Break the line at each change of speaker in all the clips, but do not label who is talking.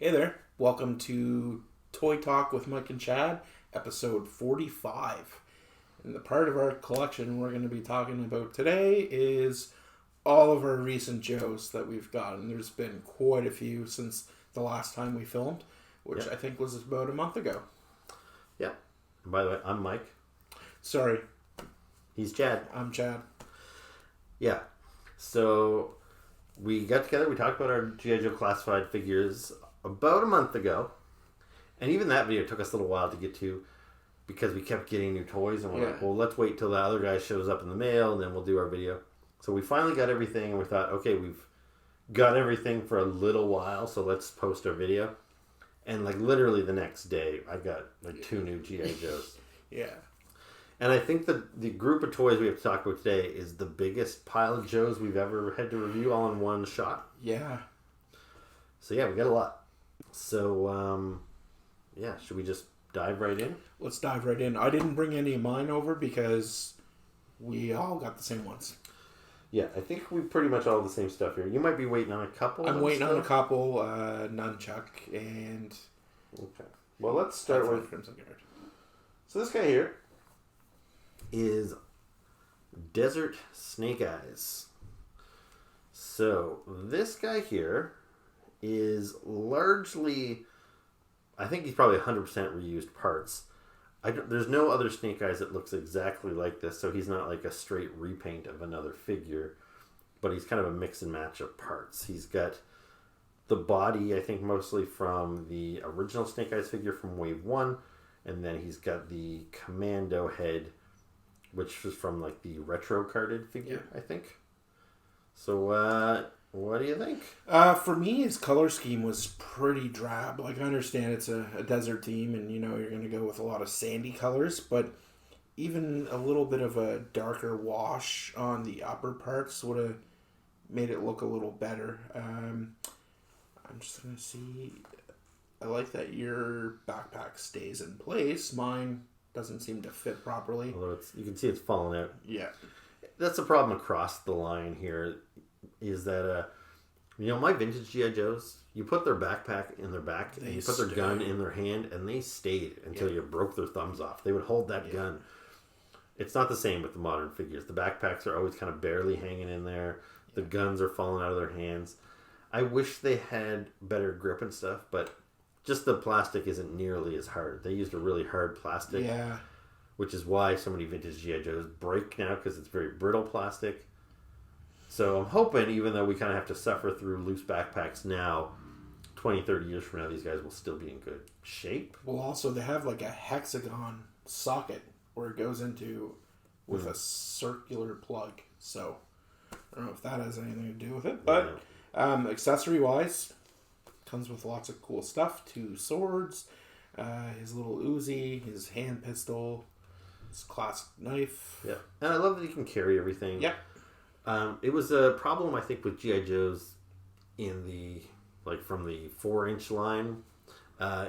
Hey there, welcome to Toy Talk with Mike and Chad, episode 45. And the part of our collection we're going to be talking about today is all of our recent Joes that we've gotten. There's been quite a few since the last time we filmed, which I think was about a month ago.
Yeah. And by the way, I'm Mike.
Sorry.
He's Chad.
I'm Chad.
Yeah. So we got together, we talked about our G.I. Joe classified figures about a month ago. And even that video took us a little while to get to because we kept getting new toys. And we're like, well, let's wait till the other guy shows up in the mail and then we'll do our video. So we finally got everything and we thought, okay, we've got everything for a little while, so let's post our video. And like literally the next day, I got like 2 new G.I. Joes.
Yeah.
And I think the group of toys we have to talk about today is the biggest pile of Joes we've ever had to review all in one shot.
Yeah.
So yeah, we got a lot. So, should we just dive right in?
Let's dive right in. I didn't bring any of mine over because we all got the same ones.
Yeah, I think we pretty much all have the same stuff here. You might be waiting on a couple.
I'm waiting on a couple, Nunchuck and...
Okay. Well, let's start with...
Crimson Guard.
So this guy here is Desert Snake Eyes. So this guy here is largely, I think he's probably 100% reused parts. There's no other Snake Eyes that looks exactly like this, so he's not like a straight repaint of another figure, but he's kind of a mix and match of parts. He's got the body, I think, mostly from the original Snake Eyes figure from Wave 1, and then he's got the Commando head, which was from like the retro carded figure, I think. So, what do you think?
For me, his color scheme was pretty drab. Like, I understand it's a desert theme and, you know, you're going to go with a lot of sandy colors, but even a little bit of a darker wash on the upper parts would have made it look a little better. I'm just going to see... I like that your backpack stays in place. Mine doesn't seem to fit properly.
Although you can see it's falling out.
Yeah.
That's the problem across the line here, is that, my vintage G.I. Joes, you put their backpack in their back, and you put their gun in their hand, and they stayed until you broke their thumbs off. They would hold that gun. It's not the same with the modern figures. The backpacks are always kind of barely hanging in there. The guns are falling out of their hands. I wish they had better grip and stuff, but just the plastic isn't nearly as hard. They used a really hard plastic, which is why so many vintage G.I. Joes break now, because it's very brittle plastic. So I'm hoping, even though we kind of have to suffer through loose backpacks now, 20, 30 years from now, these guys will still be in good shape.
Well, also, they have like a hexagon socket where it goes into with a circular plug. So I don't know if that has anything to do with it. But accessory-wise, comes with lots of cool stuff. 2 swords, his little Uzi, his hand pistol, his classic knife.
Yeah, and I love that he can carry everything.
Yeah.
It was a problem, I think, with G.I. Joes in the, from the 4-inch line,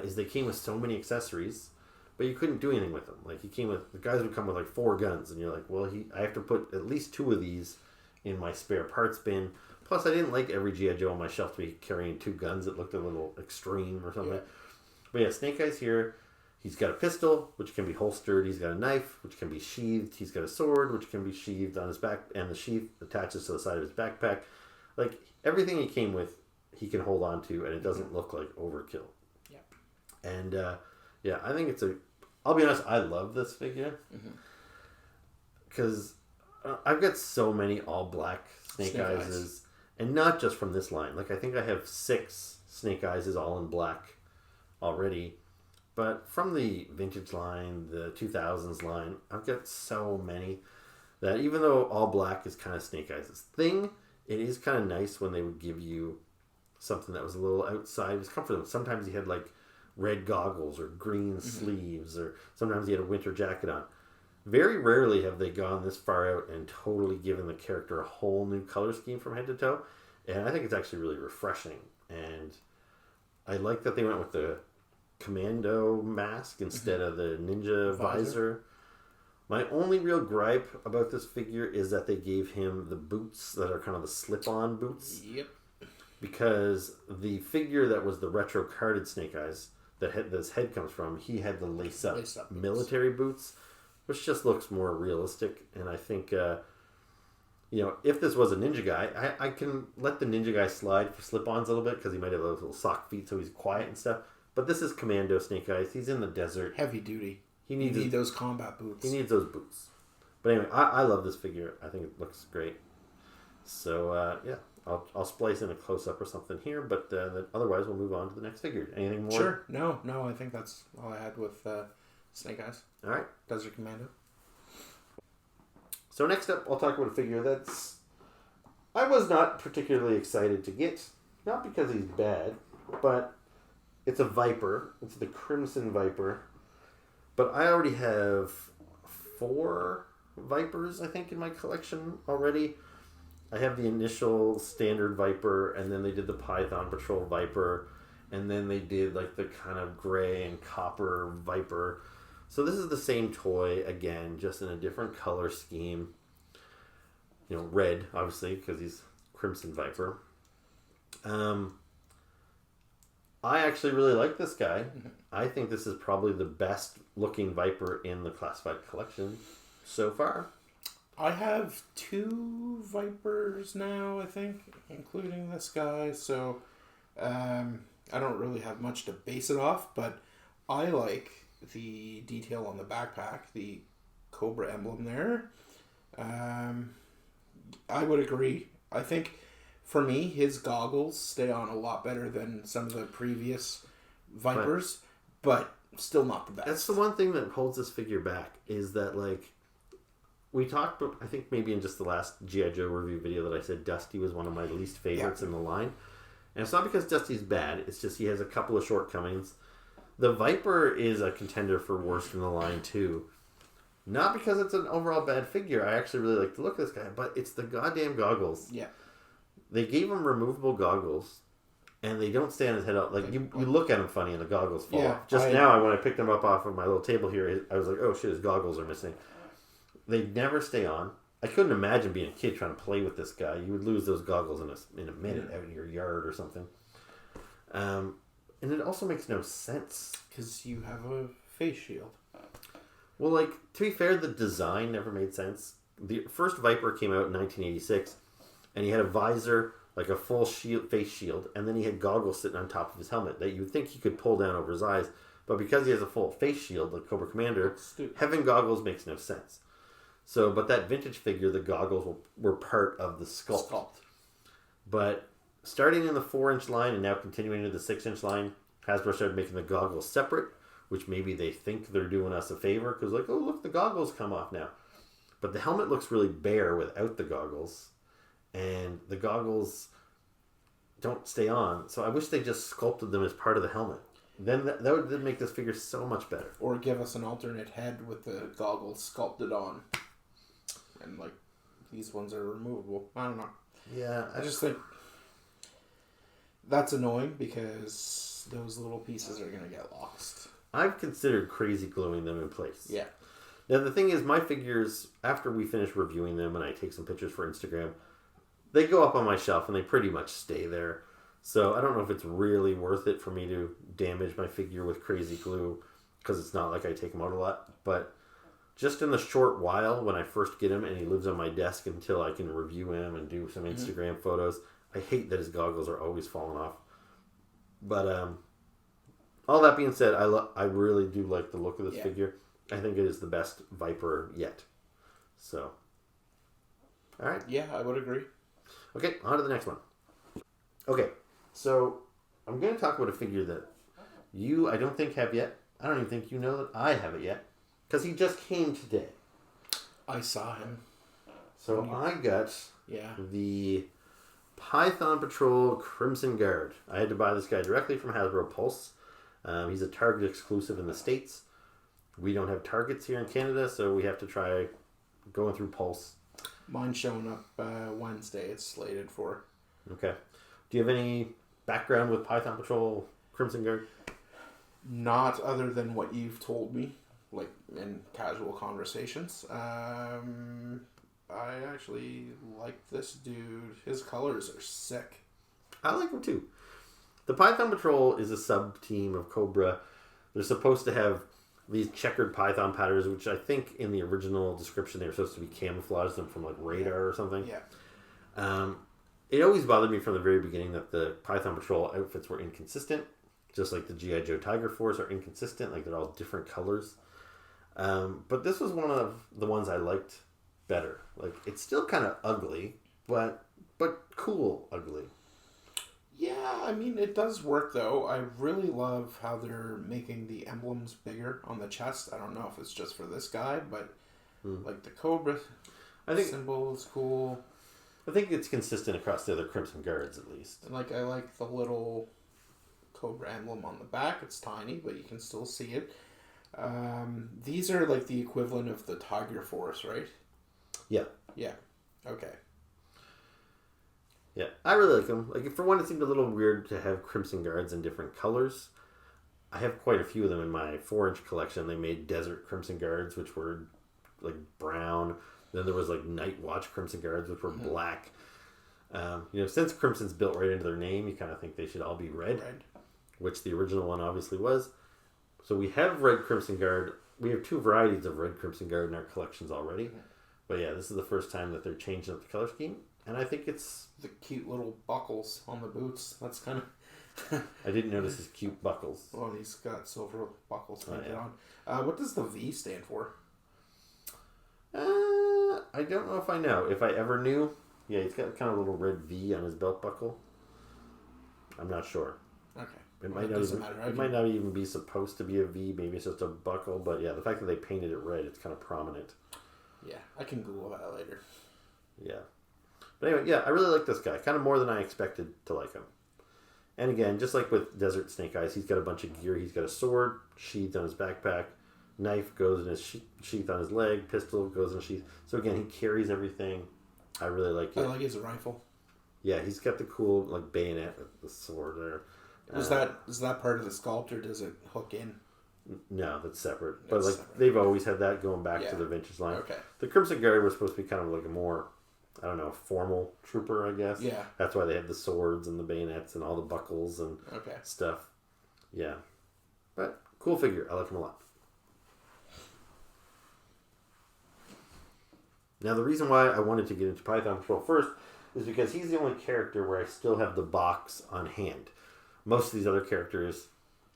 is they came with so many accessories, but you couldn't do anything with them. Like, the guys would come with 4 guns, and you're like, well, I have to put at least 2 of these in my spare parts bin. Plus, I didn't like every G.I. Joe on my shelf to be carrying 2 guns. It looked a little extreme or something. Yeah. But yeah, Snake Eyes here, he's got a pistol, which can be holstered. He's got a knife, which can be sheathed. He's got a sword, which can be sheathed on his back, and the sheath attaches to the side of his backpack. Like, everything he came with, he can hold on to, and it doesn't look like overkill.
Yep.
And, I think I'll be honest, I love this figure. Because I've got so many all-black Snake Eyes. And not just from this line. Like, I think I have 6 Snake Eyes all in black already. But from the vintage line, the 2000s line, I've got so many that even though all black is kind of Snake Eyes' thing, it is kind of nice when they would give you something that was a little outside of his comfort zone. Sometimes he had, red goggles or green sleeves, or sometimes he had a winter jacket on. Very rarely have they gone this far out and totally given the character a whole new color scheme from head to toe. And I think it's actually really refreshing. And I like that they went with the Commando mask instead of the Ninja visor. My only real gripe about this figure is that they gave him the boots that are kind of the slip-on boots.
Yep.
because the figure that was the retro carded Snake Eyes that this head comes from, he had the lace-up military boots, which just looks more realistic. And I think, if this was a ninja guy, I can let the ninja guy slide for slip-ons a little bit because he might have those little sock feet, so he's quiet and stuff. But this is Commando Snake Eyes. He's in the desert.
Heavy duty.
You need
those combat boots.
He needs those boots. But anyway, I love this figure. I think it looks great. So, I'll splice in a close-up or something here, but otherwise we'll move on to the next figure. Anything more?
Sure. No, I think that's all I had with Snake Eyes.
All right.
Desert Commando.
So next up, I'll talk about a figure I was not particularly excited to get. Not because he's bad, but it's a Viper. It's the Crimson Viper. But I already have 4 Vipers, I think, in my collection already. I have the initial standard Viper, and then they did the Python Patrol Viper, and then they did like the kind of gray and copper Viper. So this is the same toy again, just in a different color scheme. Red, obviously, because he's Crimson Viper. I actually really like this guy. I think this is probably the best looking Viper in the classified collection so far.
I have 2 Vipers now, I think, including this guy. So I don't really have much to base it off, but I like the detail on the backpack, the Cobra emblem there. I would agree. I think for me, his goggles stay on a lot better than some of the previous Vipers, but still not the best.
That's the one thing that holds this figure back, is that, like, we talked, I think maybe in just the last G.I. Joe review video that I said Dusty was one of my least favorites in the line. And it's not because Dusty's bad, it's just he has a couple of shortcomings. The Viper is a contender for worst in the line too. Not because it's an overall bad figure. I actually really like the look of this guy, but it's the goddamn goggles.
Yeah.
They gave him removable goggles, and they don't stay on his head out. Like, you look at him funny, and the goggles fall off. Just now, when I picked them up off of my little table here, I was like, oh shit, his goggles are missing. They never stay on. I couldn't imagine being a kid trying to play with this guy. You would lose those goggles in a minute out in your yard or something. And it also makes no sense.
Because you have a face shield.
Well, like, to be fair, the design never made sense. The first Viper came out in 1986, and he had a visor, like a full face shield, and then he had goggles sitting on top of his helmet that you would think he could pull down over his eyes. But because he has a full face shield, like Cobra Commander, having goggles makes no sense. So, but that vintage figure, the goggles were part of the sculpt. But starting in the 4-inch line and now continuing to the 6-inch line, Hasbro started making the goggles separate, which maybe they think they're doing us a favor, because like, oh look, the goggles come off now. But the helmet looks really bare without the goggles, and the goggles don't stay on. So I wish they just sculpted them as part of the helmet. Then that would make this figure so much better.
Or give us an alternate head with the goggles sculpted on. And like, these ones are removable. I don't know.
Yeah.
I just think that's annoying because those little pieces are going to get lost.
I've considered crazy gluing them in place.
Yeah.
Now, the thing is, my figures, after we finish reviewing them and I take some pictures for Instagram, they go up on my shelf and they pretty much stay there. So I don't know if it's really worth it for me to damage my figure with crazy glue, because it's not like I take them out a lot. But just in the short while when I first get him and he lives on my desk until I can review him and do some Instagram photos, I hate that his goggles are always falling off. But all that being said, I really do like the look of this figure. I think it is the best Viper yet. So, all right.
Yeah, I would agree.
Okay, on to the next one. Okay, so I'm going to talk about a figure that I don't think have yet. I don't even think you know that I have it yet, because he just came today.
I saw him.
So I got the Python Patrol Crimson Guard. I had to buy this guy directly from Hasbro Pulse. He's a Target exclusive in the States. We don't have Targets here in Canada, so we have to try going through Pulse.
Mine's showing up Wednesday. It's slated for.
Okay. Do you have any background with Python Patrol Crimson Guard?
Not other than what you've told me, like in casual conversations. I actually like this dude. His colors are sick.
I like them too. The Python Patrol is a sub-team of Cobra. They're supposed to have these checkered python patterns, which I think in the original description they were supposed to be camouflaged them from like radar or something.
Yeah.
It always bothered me from the very beginning that the Python Patrol outfits were inconsistent, just like the G.I. Joe Tiger Force are inconsistent, like they're all different colors. But this was one of the ones I liked better. Like, it's still kind of ugly, but cool ugly.
Yeah, I mean, it does work, though. I really love how they're making the emblems bigger on the chest. I don't know if it's just for this guy, but like the Cobra symbol is cool.
I think it's consistent across the other Crimson Guards, at least.
And I like the little Cobra emblem on the back. It's tiny, but you can still see it. These are like the equivalent of the Tiger Force, right?
Yeah.
Yeah. Okay.
Yeah, I really like them. Like, for one, it seemed a little weird to have Crimson Guards in different colors. I have quite a few of them in my 4-inch collection. They made Desert Crimson Guards, which were like brown. Then there was like Night Watch Crimson Guards, which were black. Since Crimson's built right into their name, you kind of think they should all be red, which the original one obviously was. So we have Red Crimson Guard. We have 2 varieties of Red Crimson Guard in our collections already. Mm-hmm. But yeah, this is the first time that they're changing up the color scheme. And I think it's...
the cute little buckles on the boots. That's kind of...
I didn't notice his cute buckles.
Oh, he's got silver buckles painted on. What does the V stand for?
I don't know if I know. If I ever knew... Yeah, he's got kind of a little red V on his belt buckle. I'm not sure.
Okay.
It might not even be supposed to be a V. Maybe it's just a buckle. But yeah, the fact that they painted it red, it's kind of prominent.
Yeah, I can Google that later.
Yeah. But anyway, yeah, I really like this guy. Kind of more than I expected to like him. And again, just like with Desert Snake Eyes, he's got a bunch of gear. He's got a sword sheathed on his backpack. Knife goes in his sheath on his leg. Pistol goes in his sheath. So again, he carries everything. I really like it.
I like his rifle.
Yeah, he's got the cool like bayonet with the sword there.
Is that part of the sculpt, or does it hook in?
No, that's separate. But they've always had that going back to the vintage line. Okay. The Crimson Guard was supposed to be kind of like a more, I don't know, formal trooper, I guess.
Yeah.
That's why they had the swords and the bayonets and all the buckles and stuff. Yeah. But cool figure. I like him a lot. Now, the reason why I wanted to get into Python Patrol first is because he's the only character where I still have the box on hand. Most of these other characters,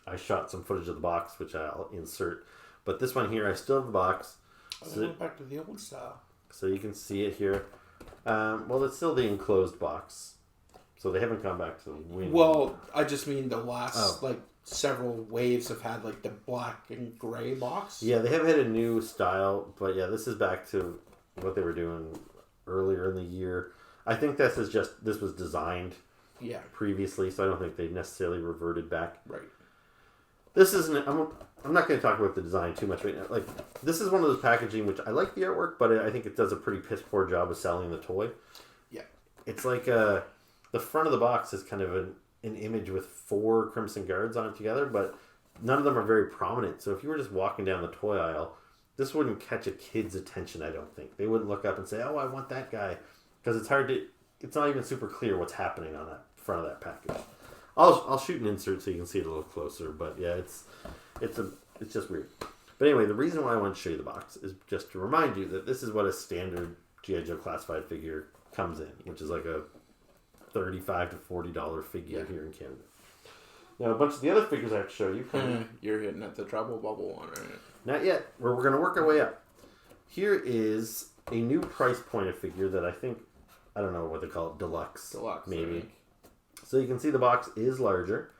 I shot some footage of the box, which I'll insert. But this one here, I still have the box.
So went back to the old style.
So you can see it here. Well, it's still the enclosed box. So they haven't gone back to the wing.
Well, I just mean the last, several waves have had, the black and gray box.
Yeah, they have had a new style. But yeah, this is back to what they were doing earlier in the year. I think this was designed previously, so I don't think they necessarily reverted back.
Right.
This isn't... I'm not going to talk about the design too much right now. This is one of those packaging which I like the artwork, but I think it does a pretty piss-poor job of selling the toy.
Yeah.
It's like the front of the box is kind of an image with 4 Crimson Guards on it together, but none of them are very prominent. So if you were just walking down the toy aisle, this wouldn't catch a kid's attention, I don't think. They wouldn't look up and say, oh, I want that guy. Because it's not even super clear what's happening on that front of that package. I'll shoot an insert so you can see it a little closer, but yeah, it's just weird. But anyway, the reason why I want to show you the box is just to remind you that this is what a standard G.I. Joe classified figure comes in, which is like a $35 to $40 figure here in Canada. Now, a bunch of the other figures I have to show you.
You're hitting at the treble bubble one, right?
Not yet. We're going to work our way up. Here is a new price pointed figure that I don't know what they call it, Deluxe, maybe. So you can see the box is larger.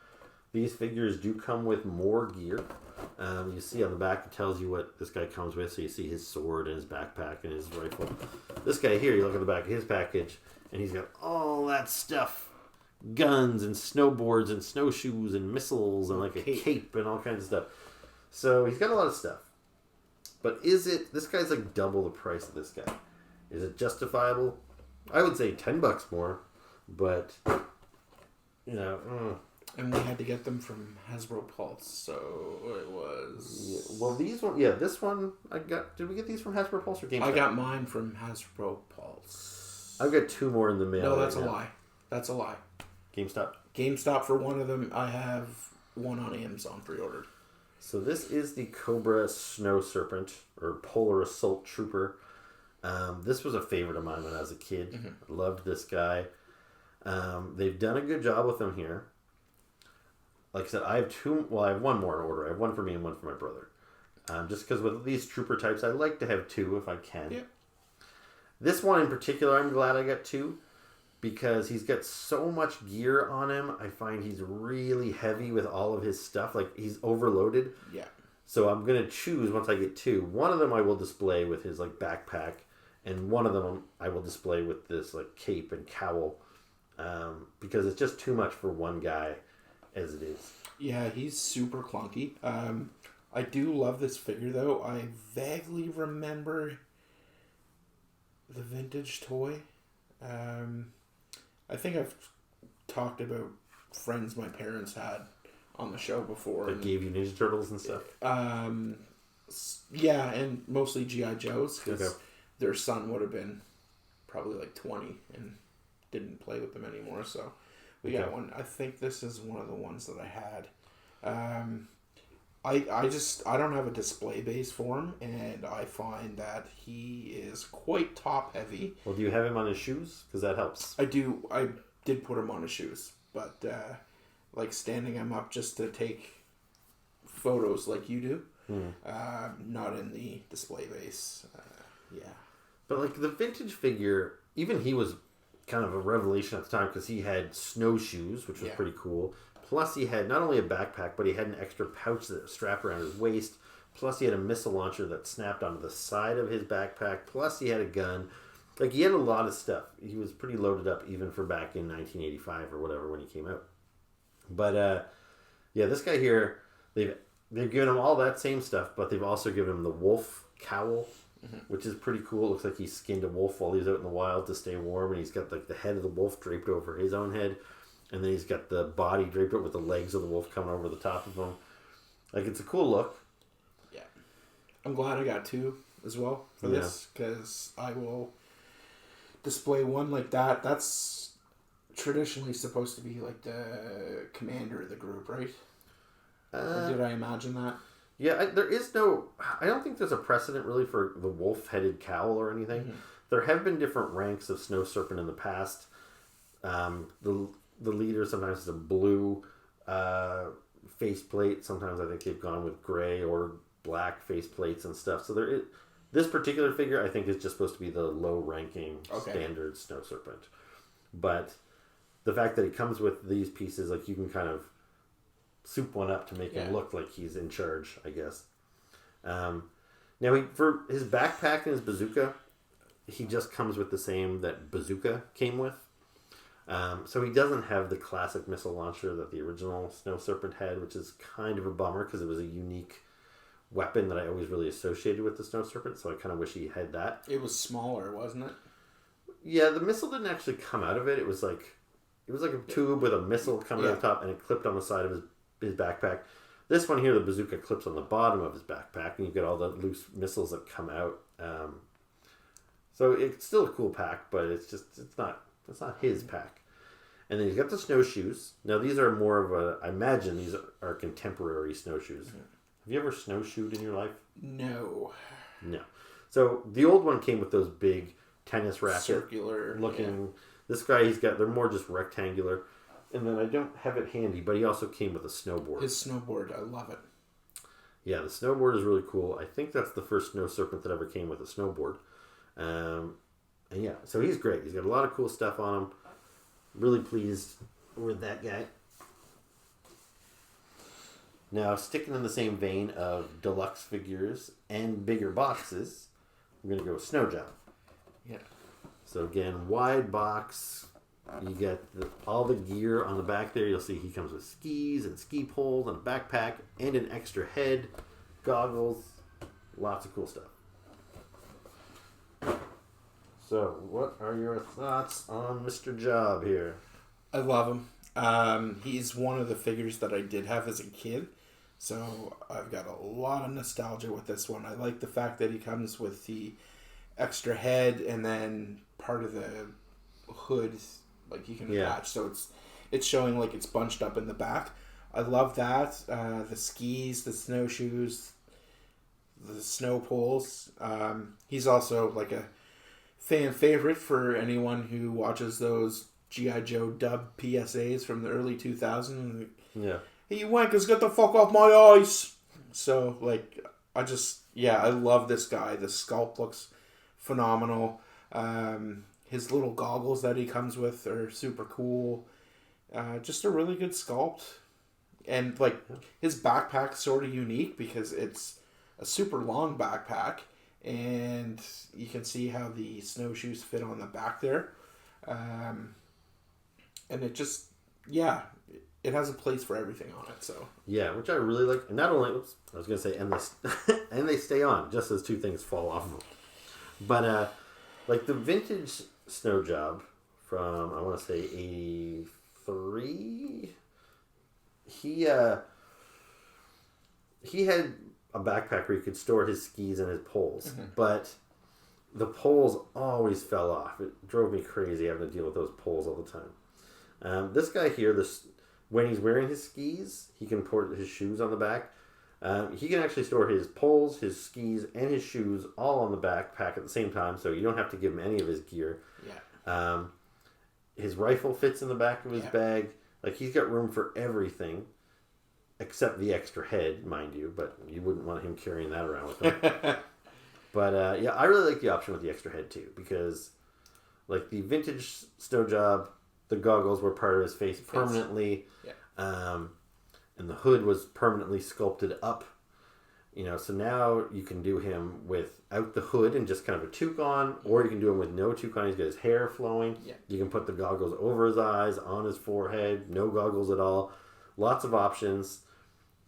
These figures do come with more gear. You see on the back, it tells you what this guy comes with. So you see his sword and his backpack and his rifle. This guy here, you look at the back of his package, and he's got all that stuff. Guns and snowboards and snowshoes and missiles and like a cape and all kinds of stuff. So he's got a lot of stuff. But this guy's like double the price of this guy. Is it justifiable? I would say $10 more, but
And we had to get them from Hasbro Pulse, so it was...
Yeah, well, this one I got... Did we get these from Hasbro Pulse or GameStop?
I got mine from Hasbro Pulse.
I've got 2 more in the mail.
No, that's a lie. That's a lie. GameStop for one of them. I have one on Amazon pre-ordered.
So this is the Cobra Snow Serpent, or Polar Assault Trooper. This was a favorite of mine when I was a kid. Mm-hmm. Loved this guy. They've done a good job with him here. Like I said, I have two. Well, I have one more in order. I have one for me and one for my brother. Just because with these trooper types, I like to have two if I can. Yeah. This one in particular, I'm glad I got two. Because he's got so much gear on him, I find he's really heavy with all of his stuff. Like, he's overloaded. Yeah. So I'm going to choose, once I get two, one of them I will display with his, like, backpack. And one of them I will display with this, like, cape and cowl. Because it's just too much for one guy as it is.
Yeah, he's super clunky. I do love this figure, though. I vaguely remember the vintage toy. I think I've talked about friends my parents had on the show before.
That gave you Ninja Turtles and stuff?
Yeah, and mostly G.I. Joes, because their son would have been probably like 20 and didn't play with them anymore, so we got one. I think this is one of the ones that I had. I don't have a display base for him, and I find that he is quite top heavy.
Well, do you have him on his shoes? Because that helps.
I do. I did put him on his shoes, but like standing him up just to take photos like you do, not in the display base. Yeah.
But like the vintage figure, even he was kind of a revelation at the time because he had snowshoes, which was pretty cool. Plus, he had not only a backpack, but he had an extra pouch that strapped around his waist. Plus, he had a missile launcher that snapped onto the side of his backpack. Plus, he had a gun. Like, he had a lot of stuff. He was pretty loaded up, even for back in 1985 or whatever when he came out. But, yeah, this guy here, they've given him all that same stuff, but they've also given him the wolf cowl, which is pretty cool. It looks like he skinned a wolf while he's out in the wild to stay warm, and he's got, like, the head of the wolf draped over his own head. And then he's got the body draped up with the legs of the wolf coming over the top of him. Like, it's a cool look.
Yeah. I'm glad I got two as well for this, because I will display one like that. That's traditionally supposed to be like the commander of the group, right? Or did I imagine that?
Yeah, there is no... I don't think there's a precedent really for the wolf-headed cowl or anything. Mm-hmm. There have been different ranks of Snow Serpent in the past. The leader sometimes is a blue faceplate. Sometimes I think they've gone with gray or black faceplates and stuff. So this particular figure I think is just supposed to be the low-ranking standard Snow Serpent. But the fact that he comes with these pieces, like you can kind of soup one up to make him look like he's in charge, I guess. Now, for his backpack and his bazooka, he just comes with the same that Bazooka came with. So he doesn't have the classic missile launcher that the original Snow Serpent had, which is kind of a bummer because it was a unique weapon that I always really associated with the Snow Serpent, so I kind of wish he had that.
It was smaller, wasn't it?
Yeah, the missile didn't actually come out of it. It was like a tube with a missile coming out the top, and it clipped on the side of his backpack. This one here, the bazooka clips on the bottom of his backpack, and you get all the loose missiles that come out. So it's still a cool pack, but it's not his pack. And then he's got the snowshoes. Now these are more of I imagine these are contemporary snowshoes. Mm-hmm. Have you ever snowshoed in your life?
No.
So the old one came with those big tennis racket
circular
looking. Yeah. This guy, they're more just rectangular. And then I don't have it handy, but he also came with a snowboard.
His snowboard, I love it.
Yeah, the snowboard is really cool. I think that's the first Snow Serpent that ever came with a snowboard. And yeah, so he's great. He's got a lot of cool stuff on him. Really pleased with that guy. Now, sticking in the same vein of deluxe figures and bigger boxes, I'm going to go with Snow Job.
Yeah.
So again, wide box. You get all the gear on the back there. You'll see he comes with skis and ski poles and a backpack and an extra head, goggles, lots of cool stuff. So, what are your thoughts on Mr. Job here?
I love him. He's one of the figures that I did have as a kid, so I've got a lot of nostalgia with this one. I like the fact that he comes with the extra head and then part of the hood, like you can attach. So it's showing like it's bunched up in the back. I love that. The skis, the snowshoes, the snow poles. He's also like a fan favorite for anyone who watches those G.I. Joe dub PSAs from the early 2000s.
Yeah.
Hey, you wankers, get the fuck off my ice! So, like, I love this guy. The sculpt looks phenomenal. His little goggles that he comes with are super cool. Just a really good sculpt. And, like, his backpack's sort of unique because it's a super long backpack. And you can see how the snowshoes fit on the back there. And it just, it has a place for everything on it. So
yeah, which I really like. And not only, I was going to say, and they stay on just as two things fall off. But, like the vintage snow job from, I want to say 83, he had a backpack where you could store his skis and his poles, but the poles always fell off. It drove me crazy having to deal with those poles all the time. This guy here, when he's wearing his skis, he can put his shoes on the back. He can actually store his poles, his skis, and his shoes all on the backpack at the same time, so you don't have to give him any of his gear.
Yeah.
His rifle fits in the back of his bag. Like, he's got room for everything, except the extra head, mind you, but you wouldn't want him carrying that around with him. But, I really like the option with the extra head, too, because, like, the vintage snow job, the goggles were part of his face permanently. Yeah. And the hood was permanently sculpted up. You know, so now you can do him without the hood and just kind of a toque on, or you can do him with no toque on. He's got his hair flowing. Yeah. You can put the goggles over his eyes, on his forehead, no goggles at all. Lots of options.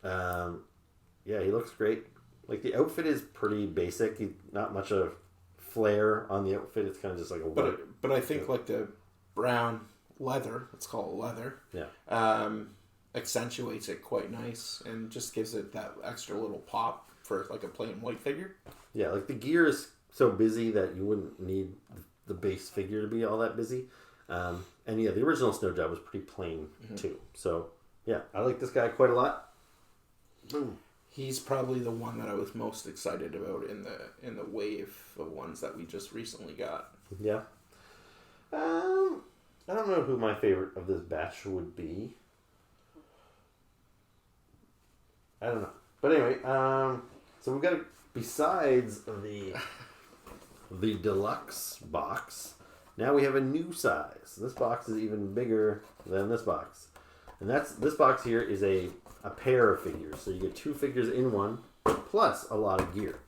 He looks great. Like, the outfit is pretty basic. Not much of flair on the outfit. It's kind of just like a white.
But I think like the brown leather, let's call it leather. Yeah. Accentuates it quite nice and just gives it that extra little pop for like a plain white figure. Yeah,
like the gear is so busy that you wouldn't need the base figure to be all that busy. And the original snow job was pretty plain too. So yeah, I like this guy quite a lot.
He's probably the one that I was most excited about in the wave of ones that we just recently got.
Yeah. I don't know who my favorite of this batch would be. I don't know. But anyway, so we've got, besides the deluxe box, now we have a new size. This box is even bigger than this box. And this box here is a pair of figures. So you get two figures in one, plus a lot of gear.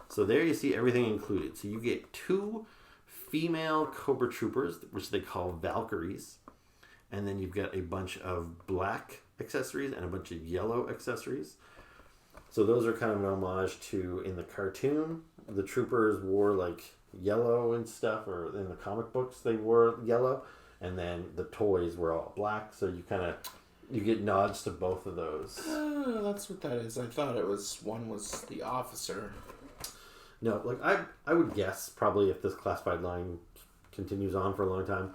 So there you see everything included. So you get two female Cobra Troopers, which they call Valkyries. And then you've got a bunch of black accessories and a bunch of yellow accessories. So those are kind of an homage to, in the cartoon, the troopers wore like yellow and stuff, or in the comic books they wore yellow, and then the toys were all black. So you get nods to both of those.
That's what that is. I thought one was the officer.
No, like I would guess probably if this classified line continues on for a long time,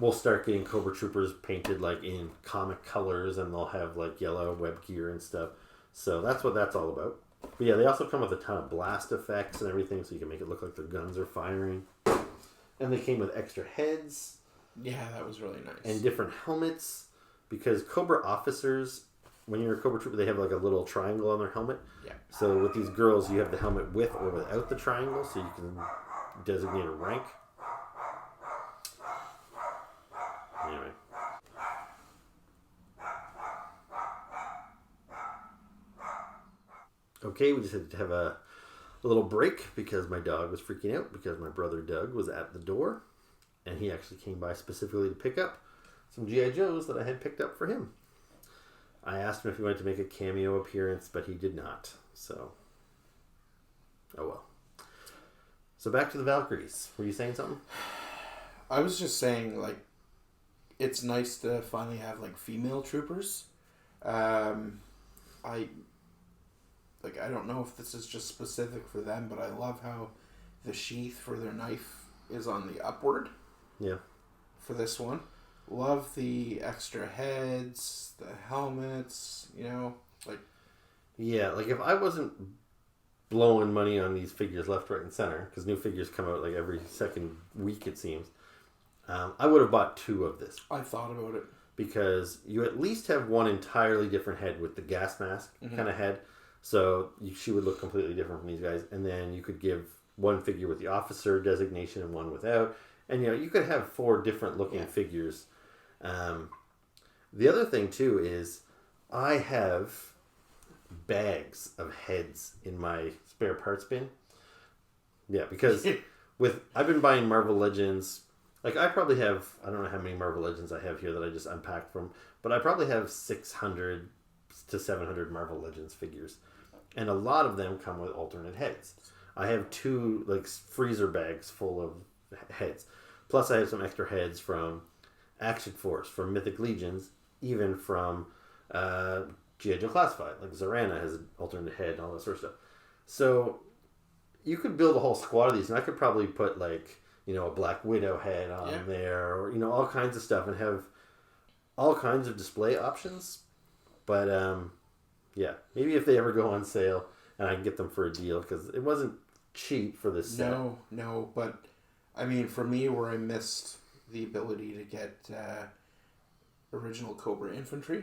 we'll start getting Cobra Troopers painted like in comic colors, and they'll have like yellow web gear and stuff. So that's what that's all about. But yeah, they also come with a ton of blast effects and everything, so you can make it look like their guns are firing. And they came with extra heads.
Yeah, that was really nice.
And different helmets, because Cobra officers, when you're a Cobra Trooper, they have like a little triangle on their helmet. Yeah. So with these girls, you have the helmet with or without the triangle, so you can designate a rank. Anyway. Okay, we just had to have a little break because my dog was freaking out because my brother Doug was at the door, and he actually came by specifically to pick up some G.I. Joes that I had picked up for him. I asked him if he wanted to make a cameo appearance, but he did not. So, oh well. So back to the Valkyries. Were you saying something?
I was just saying, like, it's nice to finally have like female troopers. I don't know if this is just specific for them, but I love how the sheath for their knife is on the upward.
Yeah.
For this one. Love the extra heads, the helmets, you know, like...
Yeah, like if I wasn't blowing money on these figures left, right, and center, because new figures come out like every second week, it seems, I would have bought 2 of this.
I thought about it.
Because you at least have one entirely different head with the gas mask kind of head. So she would look completely different from these guys. And then you could give one figure with the officer designation and one without. And, you know, you could have 4 different looking figures. The other thing, too, is I have bags of heads in my spare parts bin. Yeah, because I've been buying Marvel Legends. Like, I probably have, I don't know how many Marvel Legends I have here that I just unpacked from, but I probably have 600 to 700 Marvel Legends figures. And a lot of them come with alternate heads. I have 2, like, freezer bags full of heads. Plus, I have some extra heads from Action Force, from Mythic Legions, even from G.I. Joe Classified. Like, Zorana has an alternate head and all that sort of stuff. So, you could build a whole squad of these, and I could probably put, like, you know, a Black Widow head on there, or, you know, all kinds of stuff, and have all kinds of display options. But, yeah, maybe if they ever go on sale, and I can get them for a deal, because it wasn't cheap for this set.
No, but, I mean, for me, where I missed the ability to get original Cobra Infantry,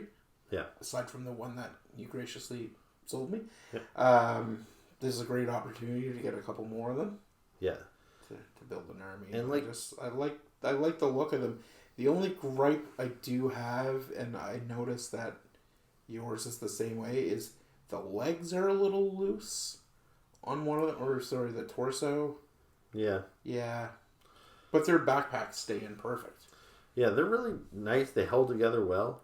aside from the one that you graciously sold me, this is a great opportunity to get a couple more of them.
Yeah.
To build an army,
and like
I like the look of them. The only gripe I do have, and I noticed that yours is the same way, is the legs are a little loose on one of them, or sorry, the torso. Yeah, but their backpacks stay in perfect.
Yeah, they're really nice. They hold together well.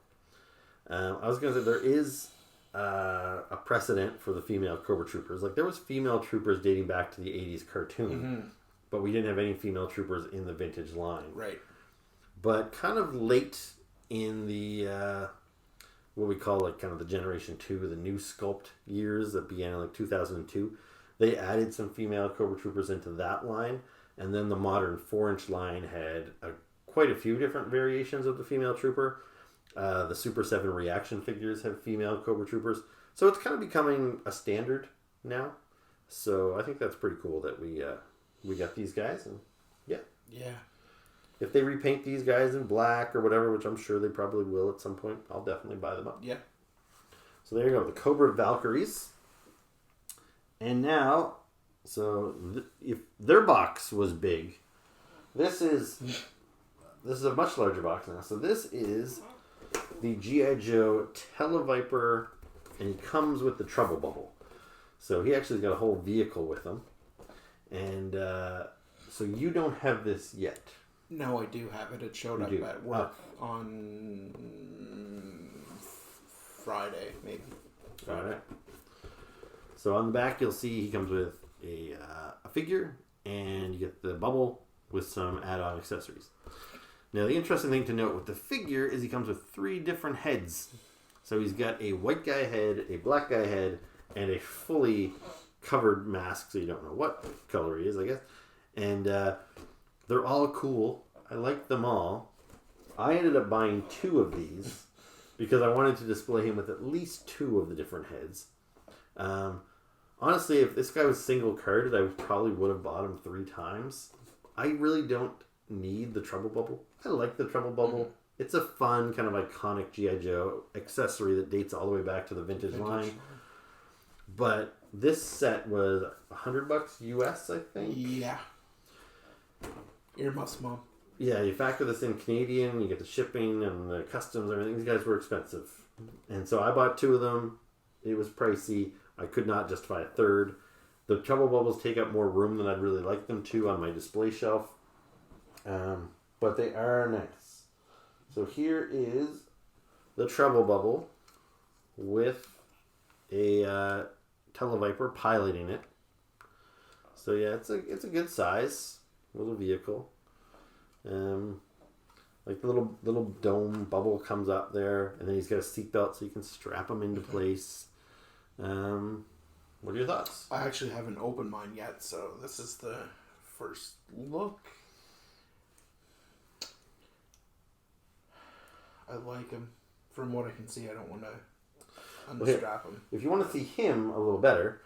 I was gonna say there is a precedent for the female Cobra Troopers. Like, there was female troopers dating back to the 80s cartoon. But we didn't have any female troopers in the vintage line.
Right.
But kind of late in the, what we call like kind of the Generation 2, the new sculpt years that began in like 2002, they added some female Cobra Troopers into that line. And then the modern 4-inch line had quite a few different variations of the female trooper. The Super 7 reaction figures have female Cobra Troopers. So it's kind of becoming a standard now. So I think that's pretty cool that we got these guys, and yeah. If they repaint these guys in black or whatever, which I'm sure they probably will at some point, I'll definitely buy them up.
Yeah.
So there you go, the Cobra Valkyries. And now, so if their box was big, this is a much larger box now. So this is the G.I. Joe Tele-Viper, and he comes with the Trouble Bubble. So he actually's got a whole vehicle with him. And so you don't have this yet.
No, I do have it. It showed up at work on Friday, maybe.
All right. So on the back, you'll see he comes with a figure, and you get the bubble with some add-on accessories. Now, the interesting thing to note with the figure is he comes with 3 different heads. So he's got a white guy head, a black guy head, and a fully covered mask, so you don't know what color he is, I guess. And they're all cool. I like them all. I ended up buying 2 of these because I wanted to display him with at least 2 of the different heads. Honestly, if this guy was single carded, I probably would have bought him 3 times. I really don't need the Trouble Bubble. I like the Trouble Bubble. It's a fun, kind of iconic G.I. Joe accessory that dates all the way back to the vintage line. But this set was $100 US, I think.
Yeah. Earmuffs, Mom.
Yeah, you factor this in Canadian, you get the shipping and the customs and everything. These guys were expensive. And so I bought 2 of them. It was pricey. I could not justify a third. The Trouble Bubbles take up more room than I'd really like them to on my display shelf. But they are nice. So here is the Trouble Bubble with a Tele-Viper piloting it. So yeah, it's a good size little vehicle. Like the little dome bubble comes up there, and then he's got a seatbelt so you can strap him into place. What are your thoughts?
I actually haven't opened mine yet, so this is the first look. I like him. From what I can see, I don't want to unstrap him.
If you want to see him a little better,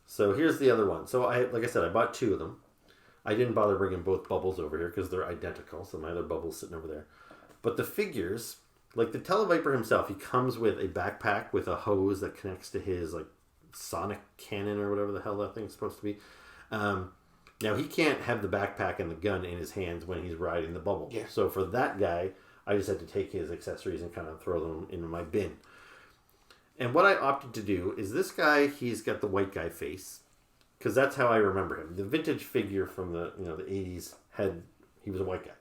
so here's the other one. So like I said, I bought 2 of them. I didn't bother bringing both bubbles over here because they're identical. So my other bubble's sitting over there. But the figures, like the Tele-Viper himself, he comes with a backpack with a hose that connects to his like sonic cannon or whatever the hell that thing's supposed to be. Now he can't have the backpack and the gun in his hands when he's riding the bubble.
Yeah.
So for that guy, I just had to take his accessories and kind of throw them into my bin. And what I opted to do is this guy, he's got the white guy face. Because that's how I remember him. The vintage figure from the the 80s he was a white guy.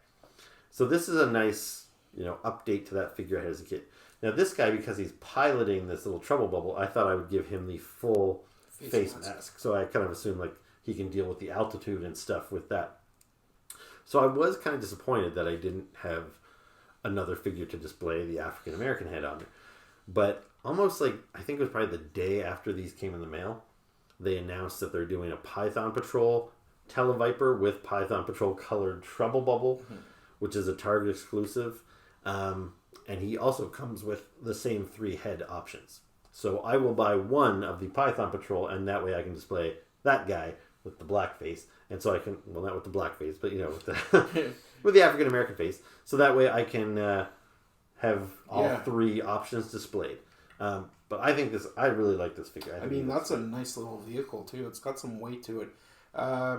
So this is a nice update to that figure I had as a kid. Now this guy, because he's piloting this little trouble bubble, I thought I would give him the full face mask. So I kind of assumed like he can deal with the altitude and stuff with that. So I was kind of disappointed that I didn't have another figure to display the African American head on. But almost like, I think it was probably the day after these came in the mail, they announced that they're doing a Python Patrol Tele-Viper with Python Patrol colored Trouble Bubble, which is a Target exclusive. And he also comes with the same 3 head options. So I will buy one of the Python Patrol, and that way I can display that guy with the black face. And so I can, well, not with the black face, but with the with the African American face. So that way I can have all 3 options displayed. But I think I really like this figure.
I mean, that's a nice little vehicle, too. It's got some weight to it. I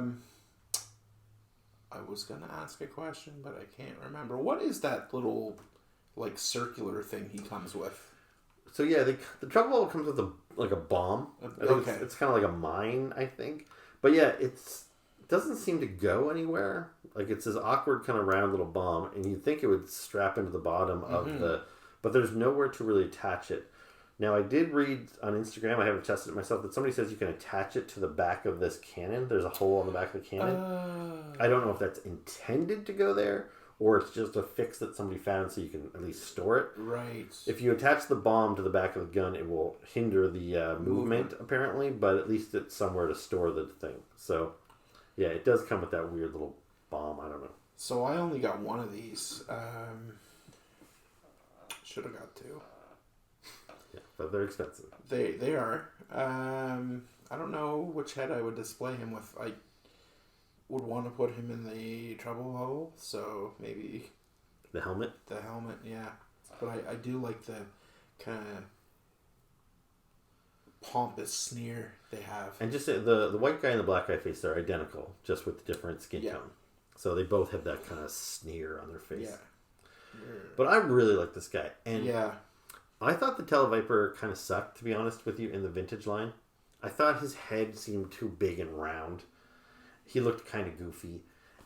was going to ask a question, but I can't remember. What is that little, like, circular thing he comes with?
So, yeah, the Trouble Bubble comes with a bomb.
Okay.
It's kind of like a mine, I think. But, yeah, it doesn't seem to go anywhere. Like, it's this awkward kind of round little bomb, and you'd think it would strap into the bottom of the... But there's nowhere to really attach it. Now, I did read on Instagram, I haven't tested it myself, that somebody says you can attach it to the back of this cannon. There's a hole on the back of the cannon. I don't know if that's intended to go there, or it's just a fix that somebody found so you can at least store it.
Right.
If you attach the bomb to the back of the gun, it will hinder the movement, apparently, but at least it's somewhere to store the thing. So, yeah, it does come with that weird little bomb. I don't know. So
I only got one of these. Should have got 2.
Yeah, but they're expensive.
They are. I don't know which head I would display him with. I would want to put him in the Trouble Bubble, so maybe...
The helmet?
The helmet, yeah. But I do like the kind of pompous sneer they have.
And just the white guy and the black guy face, they're identical, just with different skin tone. So they both have that kind of sneer on their face. Yeah. But I really like this guy. And I thought the Tele-Viper kind of sucked, to be honest with you, in the vintage line. I thought his head seemed too big and round. He looked kind of goofy.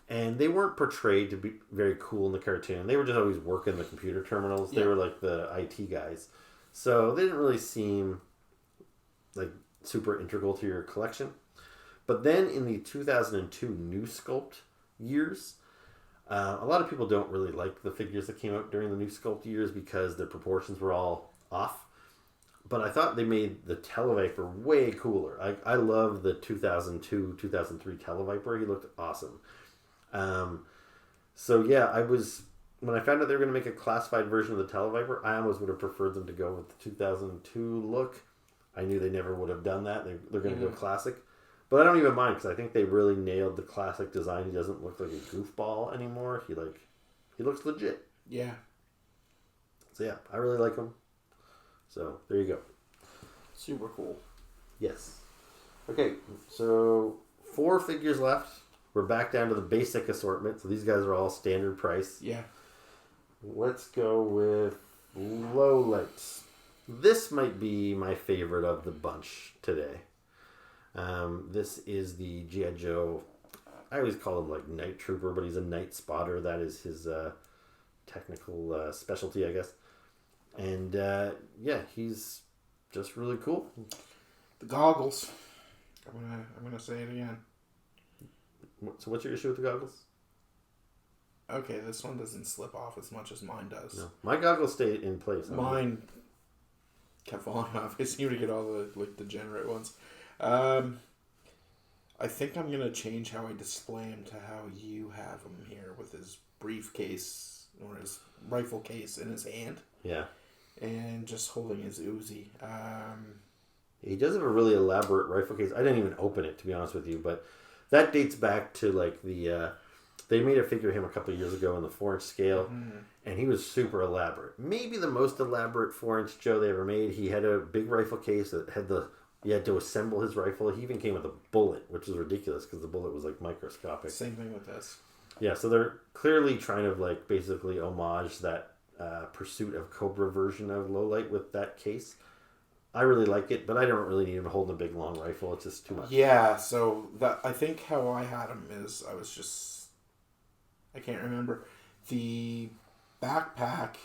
And they weren't portrayed to be very cool in the cartoon. They were just always working the computer terminals. They were like the IT guys. So they didn't really seem like super integral to your collection. But then in the 2002 New Sculpt years, a lot of people don't really like the figures that came out during the New Sculpt years because their proportions were all off. But I thought they made the Tele-Viper way cooler. I love the 2002, 2003 Tele-Viper. He looked awesome. So yeah, when I found out they were going to make a classified version of the Tele-Viper, I almost would have preferred them to go with the 2002 look. I knew they never would have done that. They're going to go classic. But I don't even mind because I think they really nailed the classic design. He doesn't look like a goofball anymore. He looks legit.
Yeah.
So yeah, I really like him. So there you go.
Super cool.
Yes. Okay, so 4 figures left. We're back down to the basic assortment. So these guys are all standard price.
Yeah.
Let's go with LowLight. This might be my favorite of the bunch today. This is the G.I. Joe. I always call him like Night Trooper, but he's a night spotter. That is his technical specialty, I guess. And yeah, he's just really cool.
The goggles. I'm gonna say it again.
So what's your issue with the goggles?
Okay, this one doesn't slip off as much as mine does.
No, my goggles stay in place.
Mine kept falling off. I seem to get all the degenerate ones. I think I'm gonna change how I display him to how you have him here with his briefcase or his rifle case in his hand.
Yeah.
And just holding his Uzi.
He does have a really elaborate rifle case. I didn't even open it, to be honest with you, but that dates back to like the... they made a figure of him a couple of years ago in the 4-inch scale, and he was super elaborate. Maybe the most elaborate 4-inch Joe they ever made. He had a big rifle case that had you had to assemble his rifle. He even came with a bullet, which was ridiculous because the bullet was like microscopic.
Same thing with this.
Yeah, so they're clearly trying to like basically homage that Pursuit of Cobra version of LowLight with that case. I really like it, but I don't really need him holding a big long rifle. It's just too much.
Yeah, so that I think how I had him is I can't remember. The backpack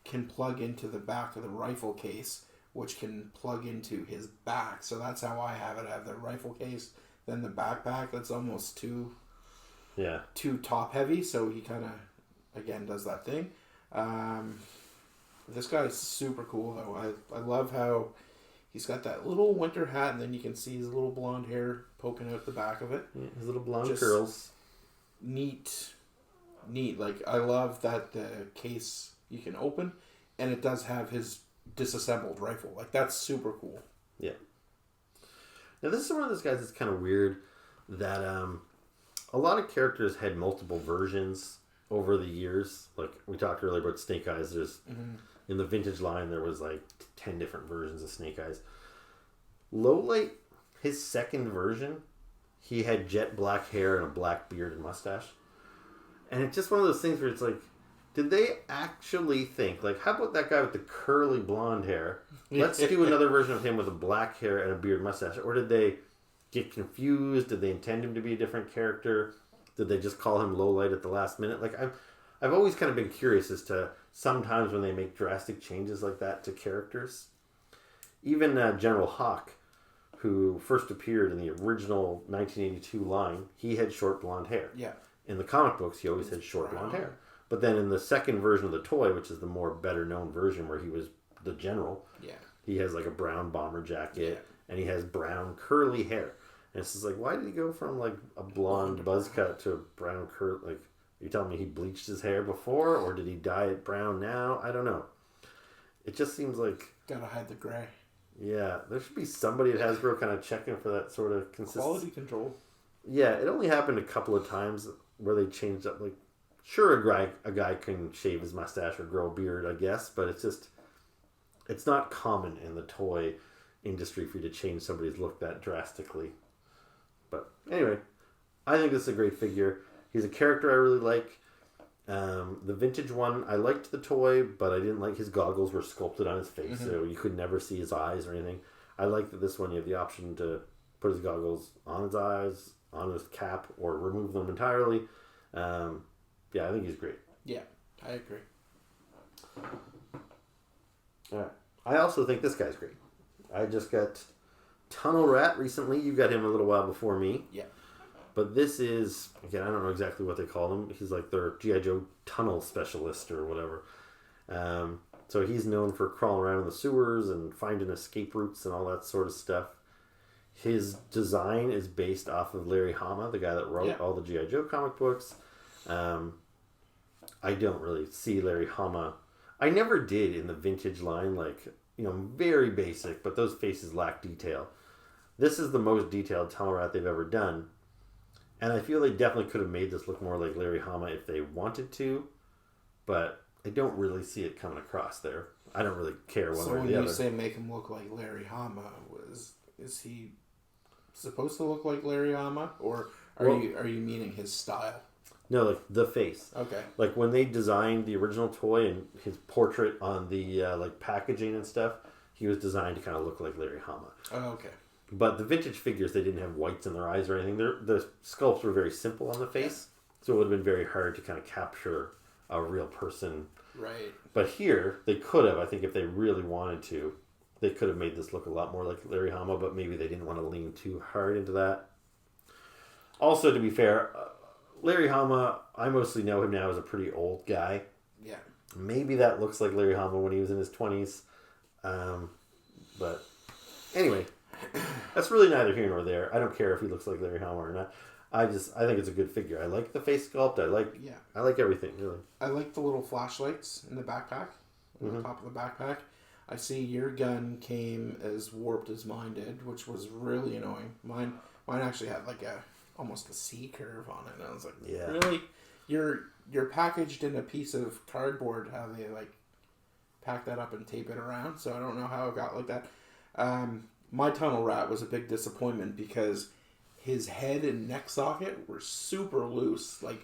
can plug into the back of the rifle case, which can plug into his back. So that's how I have it. I have the rifle case, then the backpack. That's almost too top heavy. So he kind of, again, does that thing. This guy's super cool, though. I love how he's got that little winter hat, and then you can see his little blonde hair poking out the back of it.
Yeah, his little blonde curls.
Neat. Like, I love that the case you can open, and it does have his disassembled rifle. Like, that's super cool.
Yeah. Now, this is one of those guys that's kind of weird that a lot of characters had multiple versions over the years. Like, we talked earlier about Snake Eyes. There's, in the vintage line, there was like 10 different versions of Snake Eyes. LowLight, his second version, he had jet black hair and a black beard and mustache. And it's just one of those things where it's like, did they actually think, like, how about that guy with the curly blonde hair? Let's do another version of him with a black hair and a beard mustache. Or did they get confused? Did they intend him to be a different character? Did they just call him LowLight at the last minute? Like, I've always kind of been curious as to sometimes when they make drastic changes like that to characters. Even General Hawk, who first appeared in the original 1982 line, he had short blonde hair.
Yeah.
In the comic books, he always had short blonde hair. But then in the second version of the toy, which is the more better known version where he was the general, he has like a brown bomber jacket and he has brown curly hair. And it's just like, why did he go from like a blonde buzz cut to a brown curl? Like, you telling me he bleached his hair before, or did he dye it brown now? I don't know. It just seems like...
Gotta hide the gray.
Yeah, there should be somebody at Hasbro kind of checking for that sort of consistency.
Quality control. Yeah,
it only happened a couple of times where they changed up. Like, sure, a guy can shave his mustache or grow a beard, I guess, but it's just... It's not common in the toy industry for you to change somebody's look that drastically. But anyway, I think this is a great figure. He's a character I really like. The vintage one, I liked the toy, but I didn't like his goggles were sculpted on his face, so you could never see his eyes or anything. I like that this one you have the option to put his goggles on his eyes, on his cap, or remove them entirely. I think he's great.
Yeah, I agree.
All right. I also think this guy's great. I just got Tunnel Rat recently. You got him a little while before me.
Yeah.
But this is, again, I don't know exactly what they call him. He's like their G.I. Joe tunnel specialist or whatever. So he's known for crawling around in the sewers and finding escape routes and all that sort of stuff. His design is based off of Larry Hama, the guy that wrote all the G.I. Joe comic books. I don't really see Larry Hama. I never did in the vintage line, like, very basic, but those faces lack detail. This is the most detailed Tunnel Rat they've ever done. And I feel they definitely could have made this look more like Larry Hama if they wanted to, but I don't really see it coming across there. I don't really care one way or the other.
So when you say make him look like Larry Hama, is he supposed to look like Larry Hama, or are you meaning his style?
No, like the face.
Okay.
Like when they designed the original toy and his portrait on the packaging and stuff, he was designed to kind of look like Larry Hama.
Oh, okay.
But the vintage figures, they didn't have whites in their eyes or anything. The sculpts were very simple on the face, so it would have been very hard to kind of capture a real person.
Right.
But here, they could have, I think if they really wanted to, they could have made this look a lot more like Larry Hama, but maybe they didn't want to lean too hard into that. Also, to be fair, Larry Hama, I mostly know him now as a pretty old guy.
Yeah.
Maybe that looks like Larry Hama when he was in his 20s. But anyway, that's really neither here nor there. I don't care if he looks like Larry Hama or not. I think it's a good figure. I like the face sculpt. I like everything, really.
I like the little flashlights in the backpack, on the top of the backpack. I see your gun came as warped as mine did, which was really annoying. Mine actually had like almost a C curve on it, and I was like,
yeah,
really? You're packaged in a piece of cardboard. How they like pack that up and tape it around? So I don't know how it got like that. My tunnel rat was a big disappointment because his head and neck socket were super loose. Like,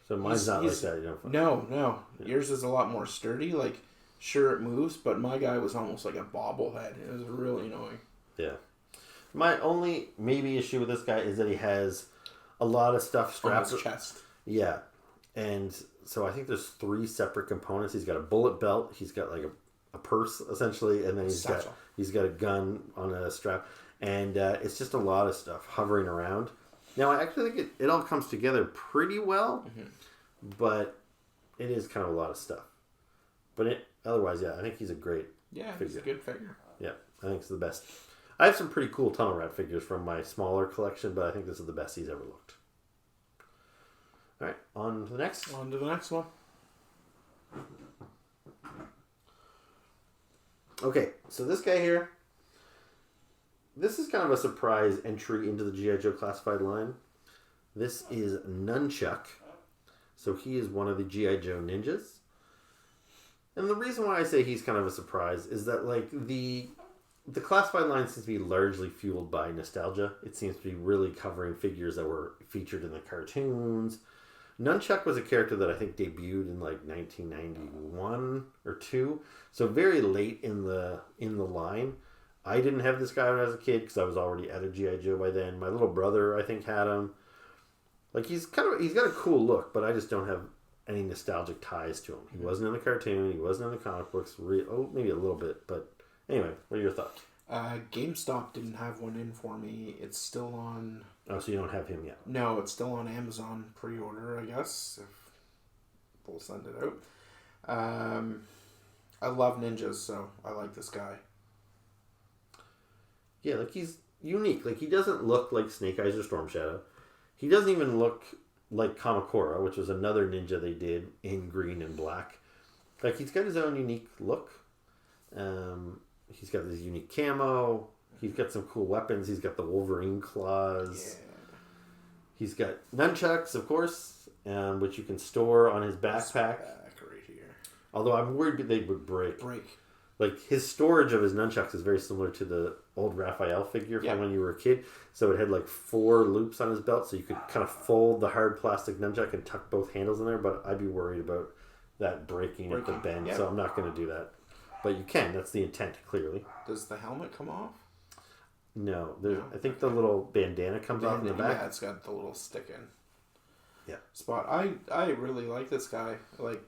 so mine's not like that. You don't find
no.
Yeah.
Yours is a lot more sturdy. Like, sure it moves, but my guy was almost like a bobblehead. It was really annoying.
Yeah. My only maybe issue with this guy is that he has a lot of stuff strapped
on his chest.
Yeah, and so I think there's 3 separate components. He's got a bullet belt. He's got like a purse essentially, and then he's got a gun on a strap, and it's just a lot of stuff hovering around. Now I actually think it all comes together pretty well, but it is kind of a lot of stuff. But otherwise, yeah, I think he's a great figure.
He's a good figure.
Yeah, I think it's the best. I have some pretty cool Tunnel Rat figures from my smaller collection, but I think this is the best he's ever looked. All right, on to the next.
On to the next one.
Okay, so this guy here, this is kind of a surprise entry into the G.I. Joe classified line. This is Nunchuck. So he is one of the G.I. Joe ninjas. And the reason why I say he's kind of a surprise is that, like, the classified line seems to be largely fueled by nostalgia. It seems to be really covering figures that were featured in the cartoons. Nunchuck was a character that I think debuted in like 1991 or 2, so very late in the line. I didn't have this guy when I was a kid because I was already at a G.I. Joe by then. My little brother, I think, had him. Like, he's got a cool look, but I just don't have any nostalgic ties to him. He wasn't in the cartoon. He wasn't in the comic books. Maybe a little bit, but anyway, what are your thoughts?
GameStop didn't have one in for me. It's still on...
Oh, so you don't have him yet?
No, it's still on Amazon pre-order, I guess, if they'll send it out. I love ninjas, so I like this guy.
Yeah, like, he's unique. Like, he doesn't look like Snake Eyes or Storm Shadow. He doesn't even look like Kamakura, which was another ninja they did in green and black. Like, he's got his own unique look. He's got this unique camo. He's got some cool weapons. He's got the Wolverine claws. Yeah. He's got nunchucks, of course, which you can store on his backpack.
Right here.
Although I'm worried they would break. Like, his storage of his nunchucks is very similar to the old Raphael figure from when you were a kid. So it had like 4 loops on his belt, so you could kind of fold the hard plastic nunchuck and tuck both handles in there. But I'd be worried about that breaking at the bend, so I'm not going to do that. But you can. That's the intent, clearly.
Does the helmet come off?
No. I think the little bandana comes off in the back.
Yeah, it's got the little stick-in
Yeah.
spot. I really like this guy. Like,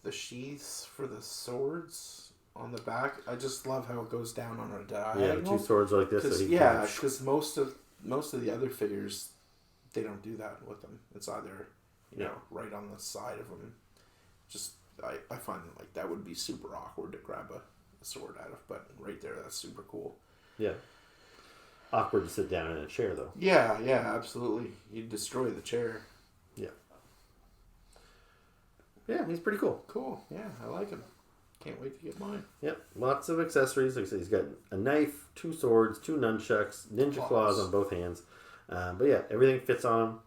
the sheaths for the swords on the back. I just love how it goes down on a diagonal.
Yeah, 2 swords like this.
Because most of the other figures, they don't do that with them. It's either, you know, right on the side of them. Just... I find like that would be super awkward to grab a sword out of, but right there, that's super cool.
Yeah. Awkward to sit down in a chair, though.
Yeah, absolutely. You'd destroy the chair.
Yeah. Yeah, he's pretty cool.
Cool. Yeah, I like him. Can't wait to get mine.
Yep. Lots of accessories. Like I said, he's got a knife, 2 swords, 2 nunchucks, ninja claws on both hands. But yeah, everything fits on him.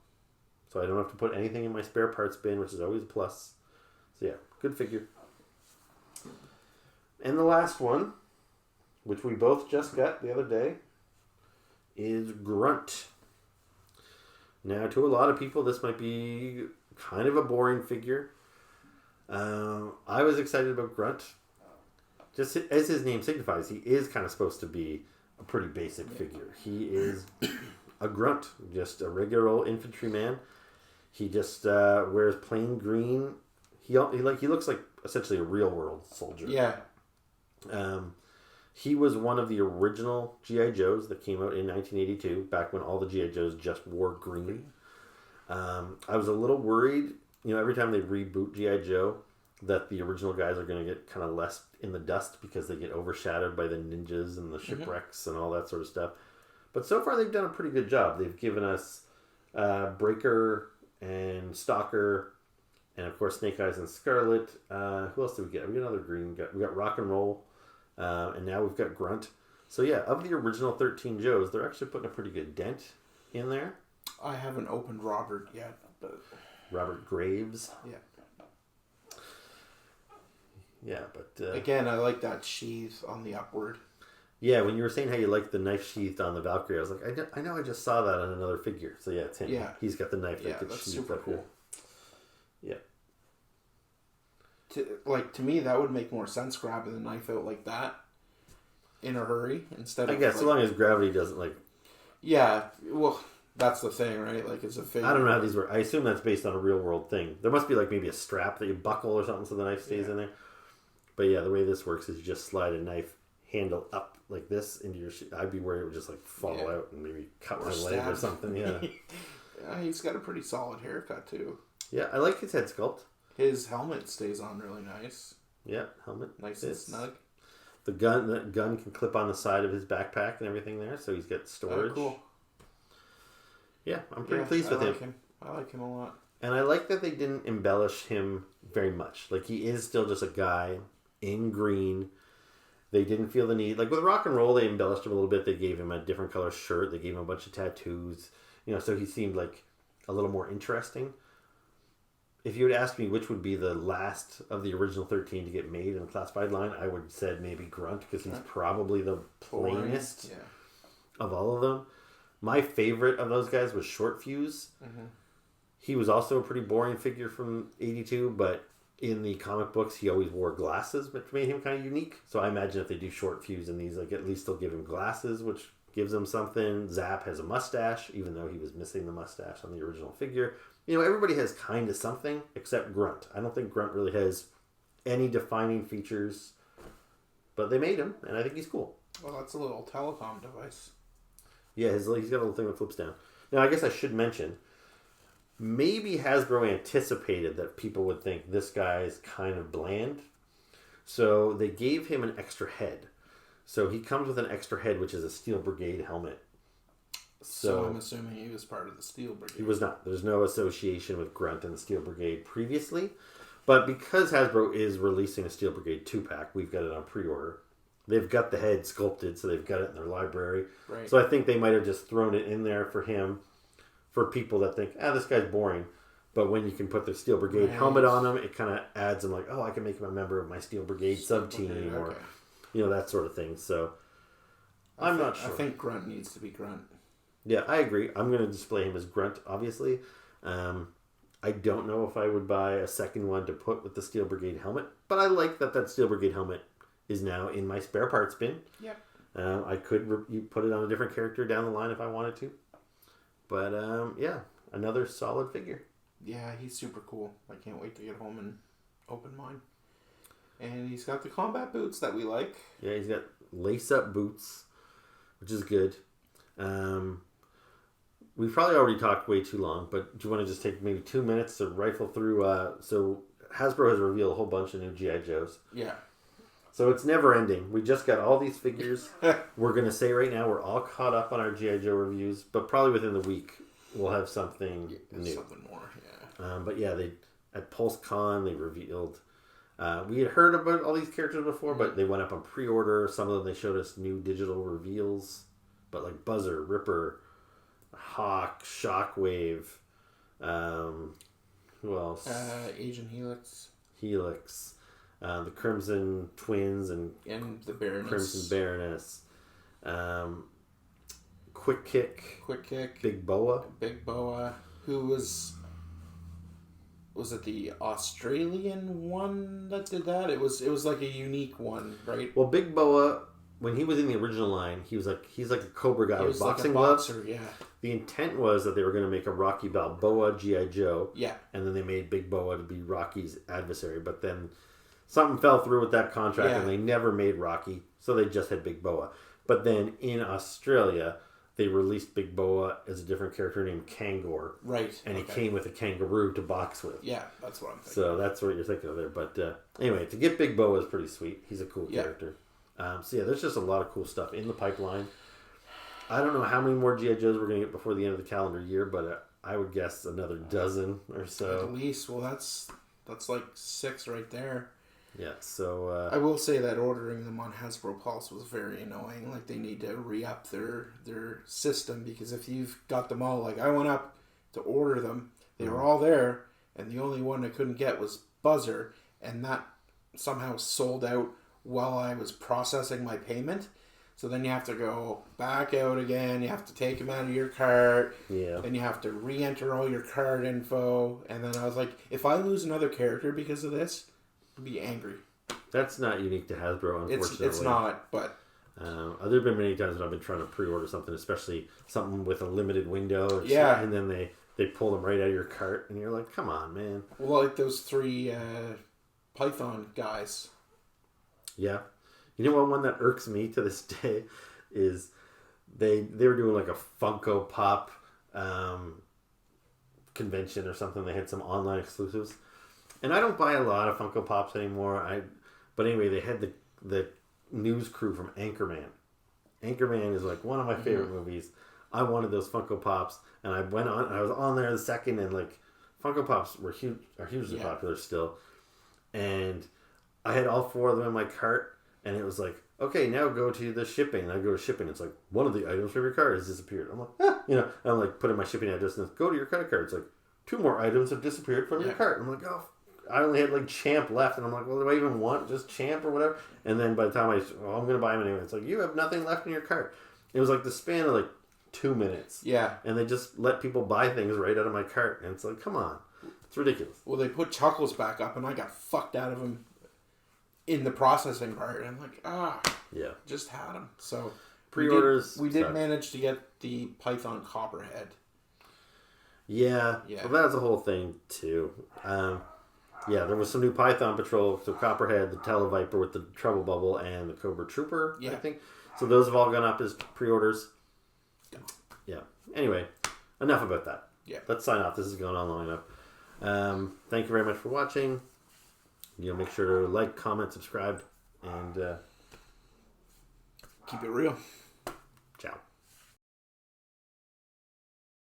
So I don't have to put anything in my spare parts bin, which is always a plus. So yeah, good figure. And the last one, which we both just got the other day, is Grunt. Now, to a lot of people, this might be kind of a boring figure. I was excited about Grunt. Just as his name signifies, he is kind of supposed to be a pretty basic figure. He is a grunt, just a regular old infantryman. He just wears plain green. He looks like essentially a real world soldier.
Yeah.
He was one of the original G.I. Joes that came out in 1982, back when all the G.I. Joes just wore green. I was a little worried, every time they reboot G.I. Joe, that the original guys are going to get kind of less in the dust because they get overshadowed by the ninjas and the shipwrecks and all that sort of stuff. But so far they've done a pretty good job. They've given us Breaker and Stalker, and of course Snake Eyes and Scarlet. Who else did we get? We got another green. We got Rock and Roll, and now we've got Grunt. So yeah, of the original 13 Joes, they're actually putting a pretty good dent in there.
I haven't opened Robert yet, but
Robert Graves.
Yeah.
Yeah, but
again, I like that sheath on the upward.
Yeah, when you were saying how you like the knife sheath on the Valkyrie, I was like, I know I just saw that on another figure. So yeah, it's him.
Yeah.
He's got the knife that gets
that's
sheathed
super
up
cool.
Here. Yeah.
To me, that would make more sense grabbing the knife out like that in a hurry instead of.
I guess, so long as gravity doesn't like.
Yeah, well, that's the thing, right? Like it's a figure.
I don't know how these work. I assume that's based on a real world thing. There must be like maybe a strap that you buckle or something so the knife stays in there. But yeah, the way this works is you just slide a knife handle up like this into your sheath. I'd be worried it would just like fall out and maybe cut my leg or something. Yeah.
Yeah, he's got a pretty solid haircut too.
Yeah, I like his head sculpt.
His helmet stays on really nice.
Yeah, helmet.
Nice and snug.
The gun can clip on the side of his backpack and everything there, so he's got storage.
Oh, cool.
Yeah, I'm pretty pleased with him.
I like him a lot.
And I like that they didn't embellish him very much. Like, he is still just a guy in green. They didn't feel the need. Like, with Rock and Roll, they embellished him a little bit. They gave him a different color shirt. They gave him a bunch of tattoos. You know, so he seemed like a little more interesting. If you would ask me which would be the last of the original 13 to get made in the classified line, I would have said maybe Grunt, because he's probably the plainest of all of them. My favorite of those guys was Short Fuse. Mm-hmm. He was also a pretty boring figure from 82, but in the comic books, he always wore glasses, which made him kind of unique. So I imagine if they do Short Fuse in these, like, at least they'll give him glasses, which gives him something. Zap has a mustache, even though he was missing the mustache on the original figure. You know, everybody has kind of something, except Grunt. I don't think Grunt really has any defining features, but they made him, and I think he's cool.
Well, that's a little telecom device.
Yeah, he's got a little thing that flips down. Now, I guess I should mention, maybe Hasbro anticipated that people would think this guy's kind of bland, so they gave him an extra head. So he comes with an extra head, which is a Steel Brigade helmet.
So I'm assuming he was part of the Steel Brigade.
He was not. There's no association with Grunt and the Steel Brigade previously. But because Hasbro is releasing a Steel Brigade 2-pack, we've got it on pre-order. They've got the head sculpted, so they've got it in their library.
Right.
So I think they might have just thrown it in there for him, for people that think, this guy's boring. But when you can put the Steel Brigade helmet on him, it kind of adds them like, I can make him a member of my Steel Brigade sub-team, or, you know, that sort of thing. So I'm not sure.
I think Grunt needs to be Grunt.
Yeah, I agree. I'm going to display him as Grunt, obviously. I don't know if I would buy a second one to put with the Steel Brigade helmet, but I like that Steel Brigade helmet is now in my spare parts bin.
Yep.
I could put it on a different character down the line if I wanted to. But, another solid figure.
Yeah, he's super cool. I can't wait to get home and open mine. And he's got the combat boots that we like.
Yeah, he's got lace-up boots, which is good. We've probably already talked way too long, but do you want to just take maybe 2 minutes to rifle through? So Hasbro has revealed a whole bunch of new G.I. Joes.
Yeah.
So it's never ending. We just got all these figures. We're going to say right now we're all caught up on our G.I. Joe reviews, but probably within the week we'll have something new.
Something more, yeah.
But yeah, at PulseCon they revealed. We had heard about all these characters before, but they went up on pre-order. Some of them they showed us new digital reveals, but like Buzzer, Ripper, Hawk, Shockwave. Who else?
Agent Helix.
Helix. The Crimson Twins and
the Baroness.
Crimson Baroness. Quick Kick. Big Boa.
Who was it the Australian one that did that? It was like a unique one, right?
Well, Big Boa, when he was in the original line, he's like a Cobra guy with boxing gloves.
Yeah.
The intent was that they were going to make a Rocky Balboa G.I. Joe.
Yeah. And
then they made Big Boa to be Rocky's adversary. But then something fell through with that contract and they never made Rocky. So they just had Big Boa. But then in Australia, they released Big Boa as a different character named Kangor.
Right.
And he came with a kangaroo to box with.
Yeah, that's what I'm thinking.
So that's what you're thinking of there. But anyway, to get Big Boa is pretty sweet. He's a cool character. So yeah, there's just a lot of cool stuff in the pipeline. I don't know how many more G.I. Joes we're going to get before the end of the calendar year, but I would guess another dozen or so.
At least. Well, that's like 6 right there.
Yeah, so...
I will say that ordering them on Hasbro Pulse was very annoying. Like, they need to re-up their system, because if you've got them all... Like, I went up to order them. They were all there, and the only one I couldn't get was Buzzer, and that somehow sold out while I was processing my payment. So then you have to go back out again. You have to take them out of your cart.
Yeah.
Then you have to re-enter all your card info. And then I was like, if I lose another character because of this, I'd be angry.
That's not unique to Hasbro, unfortunately.
It's not, but...
there have been many times when I've been trying to pre-order something, especially something with a limited window. And then they pull them right out of your cart, and you're like, come on, man.
Well, like those 3 Python guys.
Yeah. You know what, one that irks me to this day is they were doing like a Funko Pop convention or something. They had some online exclusives. And I don't buy a lot of Funko Pops anymore. But anyway, they had the news crew from Anchorman. Anchorman is like one of my favorite movies. I wanted those Funko Pops, and I went on. I was on there the second, and like Funko Pops are hugely popular still. And I had all 4 of them in my cart. And it was like, okay, now go to the shipping. And I go to shipping. It's like, one of the items from your cart has disappeared. I'm like, I'm like, putting my shipping address and go to your credit card. It's like, 2 more items have disappeared from your cart. I'm like, oh, I only had like Champ left. And I'm like, well, do I even want just Champ or whatever? And then by the time I'm going to buy them anyway. It's like, you have nothing left in your cart. It was like the span of like 2 minutes.
Yeah.
And they just let people buy things right out of my cart. And it's like, come on. It's ridiculous.
Well, they put Chuckles back up, and I got fucked out of them in the processing part. And I'm like, just had them. So
pre-orders.
We did manage to get the Python Copperhead.
Yeah. Well, that was the whole thing too. There was some new Python Patrol. So Copperhead, the Tele-Viper with the Trouble Bubble, and the Cobra Trooper. I think. So those have all gone up as pre-orders. Yeah. Anyway, enough about that.
Yeah.
Let's sign off. This has gone on long enough. Thank you very much for watching. Make sure to like, comment, subscribe, and
keep it real.
Ciao.